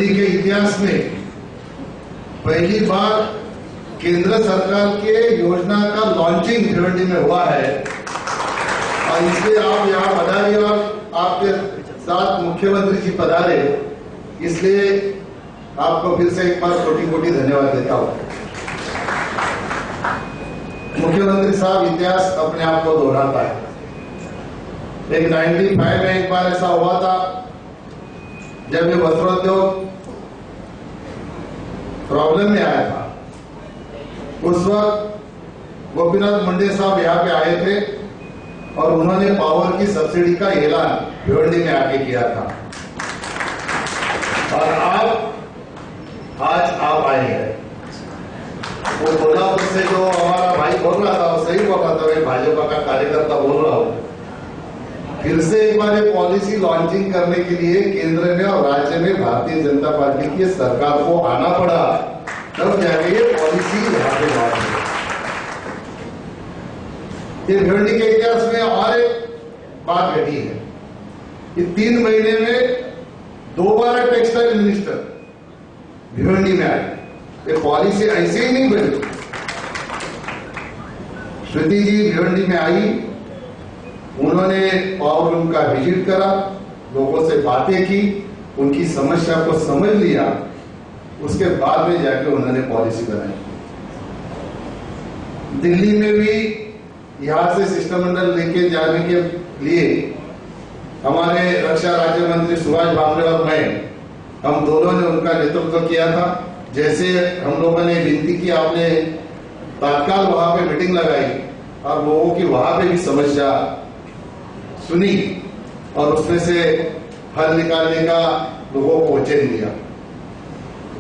भिवंडी के इतिहास में पहली बार केंद्र सरकार के योजना का लॉन्चिंग भिवंडी में हुआ है और इसलिए आप यहाँ पधारे और आपके साथ मुख्यमंत्री जी पधारे, इसलिए आपको फिर से एक बार कोटि कोटि धन्यवाद देता हूँ। मुख्यमंत्री साहब, इतिहास अपने आप को दोहराता है। एक 95 में एक बार ऐसा हुआ था जब ये वस्त्रोद्योग प्रॉब्लम में आया था। उस वक्त गोपीनाथ मुंडे साहब यहाँ पे आए थे और उन्होंने पावर की सब्सिडी का ऐलान भिवंडी में आके किया था और आज आप आए हैं। वो बोला, उससे जो हमारा भाई बोल रहा था वो सही बोल रहा था, मैं भाजपा का कार्यकर्ता बोल रहा हूँ। फिर से एक बार ये पॉलिसी लॉन्चिंग करने के लिए केंद्र में और राज्य में भारतीय जनता पार्टी की सरकार को आना पड़ा, तब जाके ये पॉलिसी यहाँ पे लॉन्च हुई। ये भिवंडी के इतिहास में और एक बात घटी है कि 3 महीने में 2 बार टेक्सटाइल मिनिस्टर भिवंडी में आए। ये पॉलिसी ऐसे ही नहीं बनी। श्रुति जी भिवंडी में आई, उन्होंने पावर रूम का विजिट करा, लोगों से बातें की, उनकी समस्या को समझ लिया, उसके बाद में जाके उन्होंने पॉलिसी बनाई। दिल्ली में भी यहां से शिष्टमंडल लेके जाने के लिए हमारे रक्षा राज्य मंत्री सुभाष भामरे और मैं, हम दोनों ने उनका नेतृत्व किया था। जैसे हम लोगों ने विनती की, आपने तत्काल वहां पे मीटिंग लगाई और लोगों की वहां पे भी समस्या सुनी और उसमें से हल निकालने का लोगों को वचन दिया।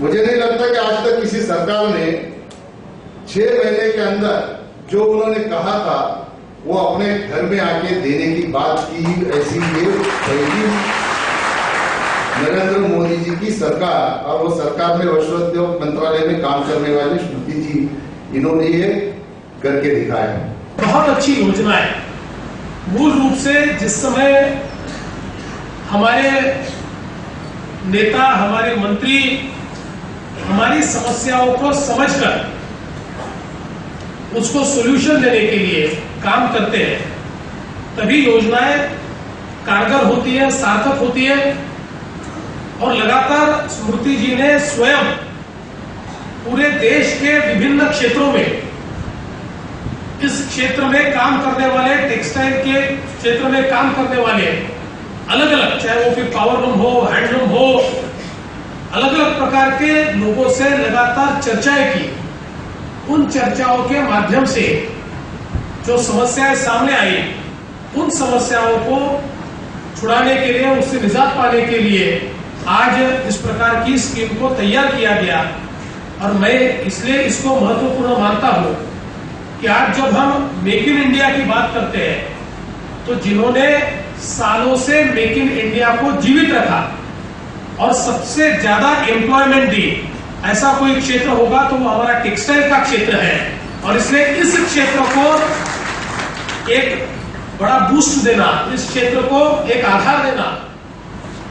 मुझे नहीं लगता कि आज तक किसी सरकार ने 6 महीने के अंदर जो उन्होंने कहा था वो अपने घर में आके देने की बात की। ऐसी ये पहली नरेंद्र मोदी जी की सरकार, और वो सरकार में वस्त्रोद्योग मंत्रालय में काम करने वाली श्रुति जी, इन्होंने ये करके दिखाया। बहुत अच्छी योजना है। मूल रूप से जिस समय हमारे नेता, हमारे मंत्री हमारी समस्याओं को समझकर उसको सॉल्यूशन देने के लिए काम करते हैं, तभी योजनाएं कारगर होती है, सार्थक होती है। और लगातार स्मृति जी ने स्वयं पूरे देश के विभिन्न क्षेत्रों में, इस क्षेत्र में काम करने वाले, टेक्सटाइल के क्षेत्र में काम करने वाले अलग अलग, चाहे वो फिर पावर लूम हो, हैंडलूम हो, अलग अलग प्रकार के लोगों से लगातार चर्चाएं की। उन चर्चाओं के माध्यम से जो समस्याएं सामने आई, उन समस्याओं को छुड़ाने के लिए, उससे निजात पाने के लिए आज इस प्रकार की स्कीम को तैयार किया गया। और मैं इसलिए इसको महत्वपूर्ण मानता हूं कि आज जब हम मेक इन इंडिया की बात करते हैं, तो जिन्होंने सालों से मेक इन इंडिया को जीवित रखा और सबसे ज्यादा एम्प्लॉयमेंट दी, ऐसा कोई क्षेत्र होगा तो वो हमारा टेक्सटाइल का क्षेत्र है। और इसलिए इस क्षेत्र को एक बड़ा बूस्ट देना, इस क्षेत्र को एक आधार देना,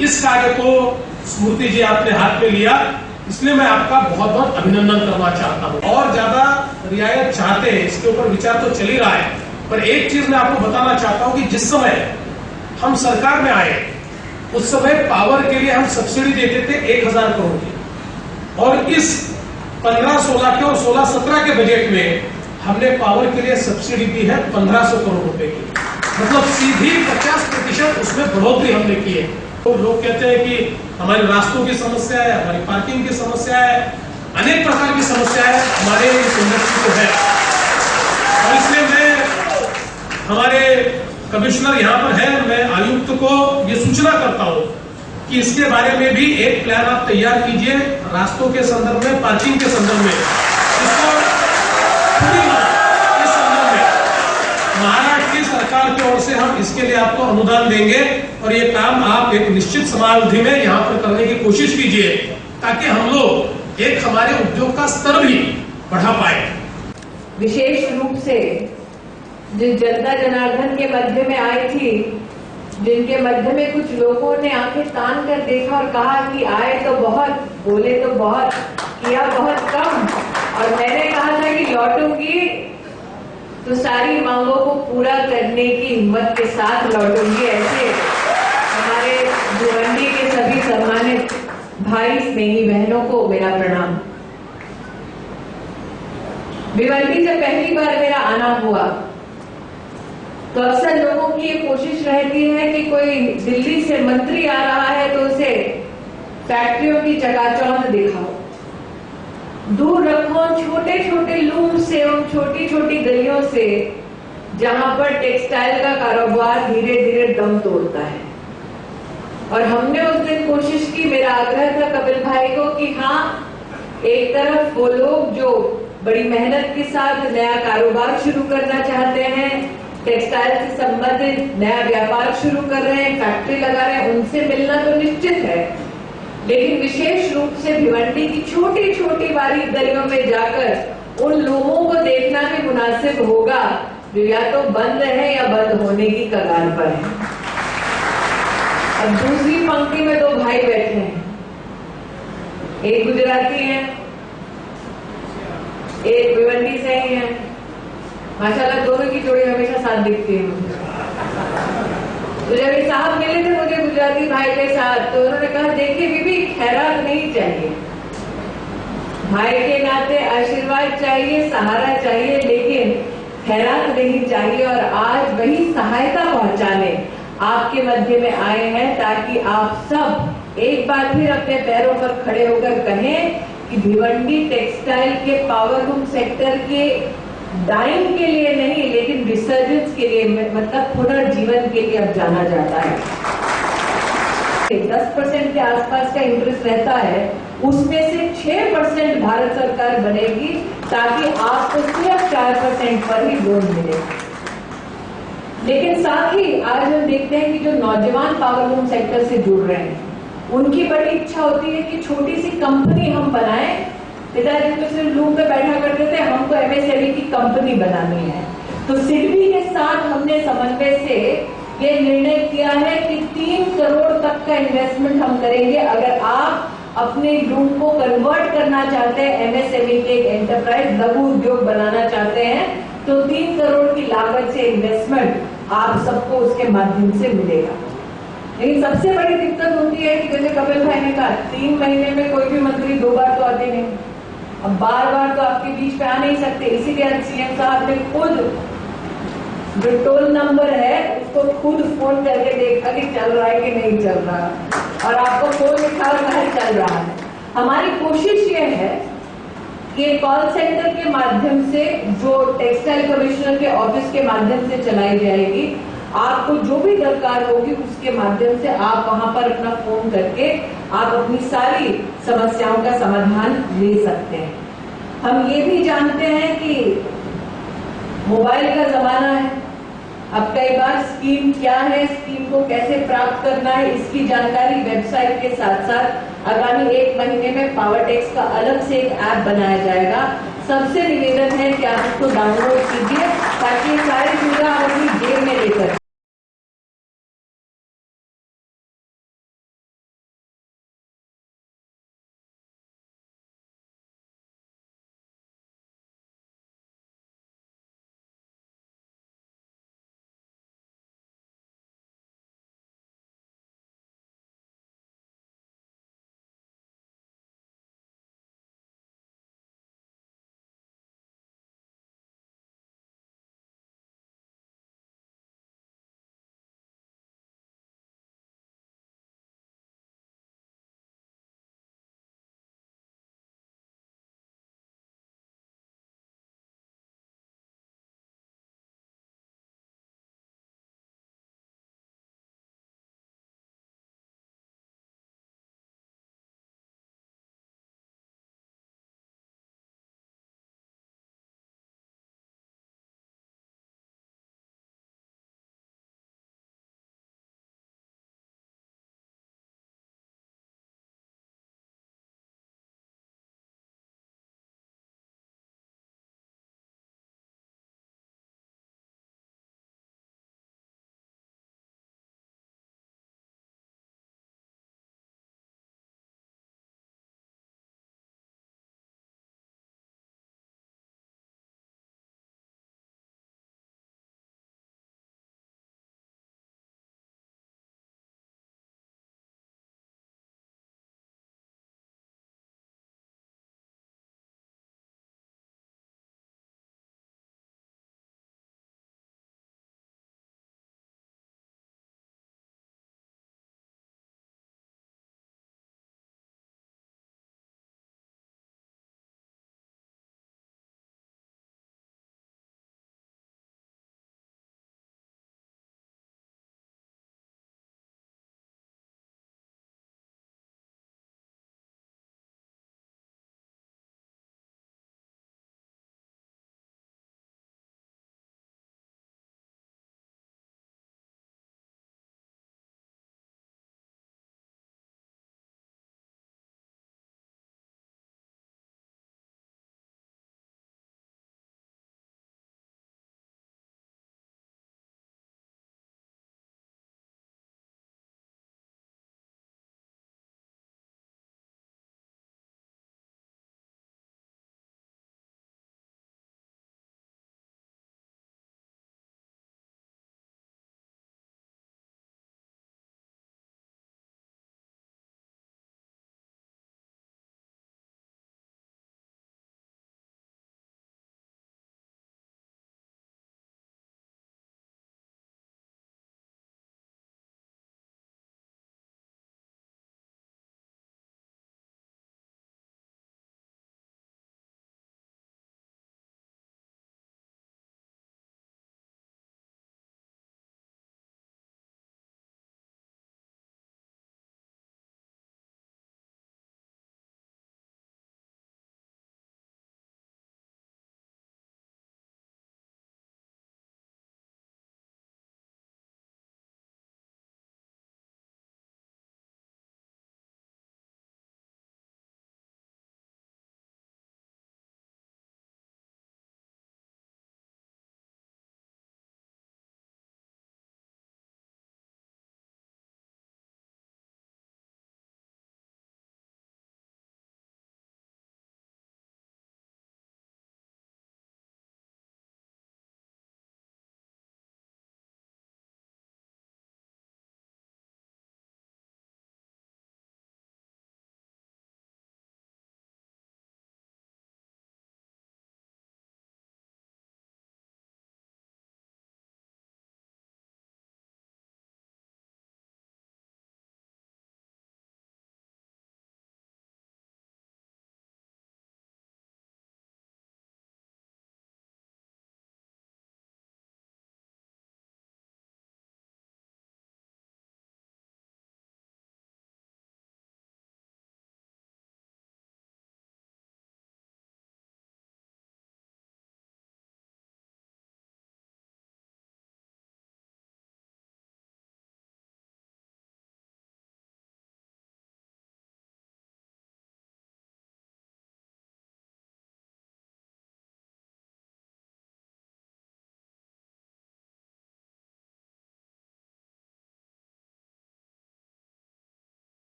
इस कार्य को स्मृति जी आपने हाथ में लिया, इसलिए मैं आपका बहुत बहुत अभिनंदन करना चाहता हूं। और ज्यादा रियायत चाहते हैं, इसके ऊपर विचार तो चल ही रहा है, पर एक चीज मैं आपको बताना चाहता हूं कि जिस समय हम सरकार में आए, उस समय पावर के लिए हम सब्सिडी देते थे 1000 करोड़ की, और इस 15-16 के और 16-17 के बजट में हमने पावर के लिए सब्सिडी दी है 1500 करोड़ रुपए की। मतलब सीधी 50% उसमें बढ़ोतरी हमने की है। तो लोग कहते हैं कि हमारे रास्तों की समस्या है, हमारी पार्किंग की समस्या है, अनेक प्रकार की समस्याएं हमारे इस इंडस्ट्री को है। और इसलिए मैं, हमारे कमिश्नर यहाँ पर है, मैं आयुक्त को ये सूचना करता हूँ कि इसके बारे में भी एक प्लान आप तैयार कीजिए, रास्तों के संदर्भ में, पार्किंग के संदर्भ में। इसको इस संदर्भ में महाराष्ट्र की सरकार की ओर से हम इसके लिए आपको अनुदान देंगे और ये काम आप एक निश्चित समयावधि में यहाँ पर करने की कोशिश कीजिए, ताकि हम लोग एक हमारे उद्योग का स्तर भी बढ़ा पाए। विशेष रूप से जिस जनता जनार्दन के मध्य में आई थी, जिनके मध्य में कुछ लोगों ने आंखें तान कर देखा और कहा कि आए तो बहुत, बोले तो बहुत, किया बहुत कम, और मैंने कहा था कि लौटूंगी तो सारी मांगों को पूरा करने की हिम्मत के साथ लौटूंगी। ऐसे हमारे भिवंडी के सभी सम्मानित भाई स्नेही बहनों को मेरा प्रणाम। भिवंडी से पहली बार मेरा आना हुआ तो अक्सर लोगों की ये कोशिश रहती है कि कोई दिल्ली से मंत्री आ रहा है तो उसे फैक्ट्रियों की चकाचौंध दिखाओ, दूर रखो छोटे छोटे लूम से, उन छोटी छोटी गलियों से जहां पर टेक्सटाइल का कारोबार धीरे धीरे दम तोड़ता है। और हमने उस दिन कोशिश की, मेरा आग्रह था कपिल भाई को कि हाँ, एक तरफ वो लोग जो बड़ी मेहनत के साथ नया कारोबार शुरू करना चाहते हैं, टेक्सटाइल से संबंधित नया व्यापार शुरू कर रहे हैं, फैक्ट्री लगा रहे हैं, उनसे मिलना तो निश्चित है, लेकिन विशेष रूप से भिवंडी की छोटी छोटी बारीक गलियों में जाकर उन लोगों को देखना भी मुनासिब होगा जो या तो बंद है या बंद होने की कगार पर है। अब दूसरी पंक्ति में दो भाई बैठे हैं, एक गुजराती है, एक भिवंडी से ही है। माशाल्लाह दोनों की जोड़ी हमेशा साथ दिखती है मुझे। तो जब ये साहब मिले थे मुझे गुजराती भाई के साथ, तो उन्होंने कहा देखिए बीबी, खैरात नहीं चाहिए, भाई के नाते आशीर्वाद चाहिए, सहारा चाहिए, लेकिन खैरात नहीं चाहिए। और आज वही सहायता पहुंचाने आपके मध्य में आए हैं ताकि आप सब एक बार फिर अपने पैरों पर खड़े होकर कहें कि भिवंडी टेक्सटाइल के पावरलूम सेक्टर के डाइंग के लिए नहीं, लेकिन रिसर्जेंस के लिए, मतलब पुनर्जीवन के लिए अब जाना जाता है। 10% के आसपास का इंटरेस्ट रहता है, उसमें से 6% भारत सरकार बनेगी ताकि आपको सिर्फ 4% पर ही लोन मिले। लेकिन साथ ही आज हम देखते हैं कि जो नौजवान पावरलूम सेक्टर से जुड़ रहे हैं, उनकी बड़ी इच्छा होती है कि छोटी सी कंपनी हम बनाएं। पिताजी तो सिर्फ लूम पे बैठा करते थे, हमको एमएसएमई की कंपनी बनानी है। तो सिडबी के साथ हमने समन्वय से ये निर्णय किया है कि 3 करोड़ तक का इन्वेस्टमेंट हम करेंगे। अगर आप अपने लूम को कन्वर्ट करना चाहते हैं, एमएसएमई के एक एंटरप्राइज लघु उद्योग बनाना चाहते हैं, तो 3 करोड़ की लागत से इन्वेस्टमेंट आप सबको उसके माध्यम से मिलेगा। लेकिन सबसे बड़ी दिक्कत होती है कि जैसे कपिल भाई ने कहा, 3 महीने में कोई भी मंत्री 2 बार तो आते नहीं, अब बार बार तो आपके बीच पे आ नहीं सकते, इसीलिए आज सीएम साहब ने खुद जो टोल नंबर है उसको खुद फोन करके देखा कि चल रहा है कि नहीं चल रहा, और आपको फोन लिखा हुआ है चल रहा है। हमारी कोशिश ये है कि कॉल सेंटर के माध्यम से, जो टेक्सटाइल कमिश्नर के ऑफिस के माध्यम से चलाई जाएगी, आपको जो भी दरकार होगी उसके माध्यम से आप वहां पर अपना फोन करके आप अपनी सारी समस्याओं का समाधान ले सकते हैं। हम ये भी जानते हैं कि मोबाइल का जमाना है, अब कई बार स्कीम क्या है, स्कीम को कैसे प्राप्त करना है, इसकी जानकारी वेबसाइट के साथ साथ आगामी 1 महीने में पावर टैक्स का अलग से एक ऐप बनाया जाएगा। सबसे निवेदन है कि आप इसको डाउनलोड कीजिए ताकि सारी सुविधा आप अपनी जेब में लेकर